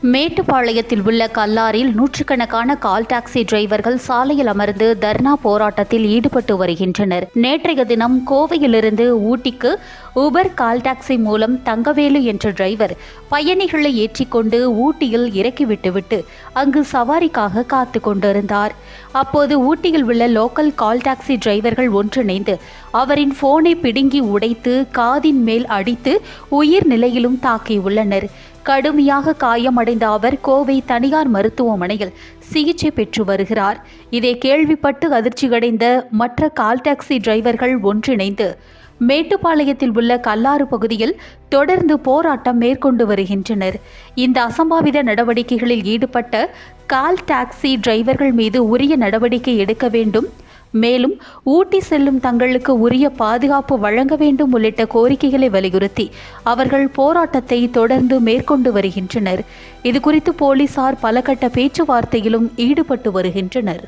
மேட்டுப்பாளையத்தில் உள்ள கல்லாரில் நூற்றுக்கணக்கான கால் டாக்ஸி டிரைவர்கள் சாலையில் அமர்ந்து தர்ணா போராட்டத்தில் ஈடுபட்டு வருகின்றனர். நேற்றைய தினம் கோவையிலிருந்து ஊட்டிக்கு உபர் கால் டாக்ஸி மூலம் தங்கவேலு என்ற டிரைவர் பயணிகளை ஏற்றிக்கொண்டு ஊட்டியில் இறக்கிவிட்டுவிட்டு அங்கு சவாரிக்காக காத்து கொண்டிருந்தார். அப்போது ஊட்டியில் உள்ள லோக்கல் கால் டாக்ஸி டிரைவர்கள் ஒன்றிணைந்து அவரின் போனை பிடுங்கி உடைத்து காதின் மேல் அடித்து உயிர் நிலையிலும் தாக்கியுள்ளனர். கடுமையாக காயமடைந்த அவர் கோவை தனியார் மருத்துவமனையில் சிகிச்சை பெற்று வருகிறார். இதை கேள்விப்பட்டு அதிர்ச்சியடைந்த மற்ற கால் டாக்ஸி டிரைவர்கள் ஒன்றிணைந்து மேட்டுப்பாளையத்தில் உள்ள கல்லாறு பகுதியில் தொடர்ந்து போராட்டம் மேற்கொண்டு வருகின்றனர். இந்த அசம்பாவித நடவடிக்கைகளில் ஈடுபட்ட கால் டாக்ஸி டிரைவர்கள் மீது உரிய நடவடிக்கை எடுக்க வேண்டும், மேலும் ஊட்டி செல்லும் தங்களுக்கு உரிய பாதுகாப்பு வழங்க வேண்டும் உள்ளிட்ட கோரிக்கைகளை வலியுறுத்தி அவர்கள் போராட்டத்தை தொடர்ந்து மேற்கொண்டு வருகின்றனர். இதுகுறித்து போலீசார் பல கட்ட பேச்சுவார்த்தையிலும் ஈடுபட்டு வருகின்றனர்.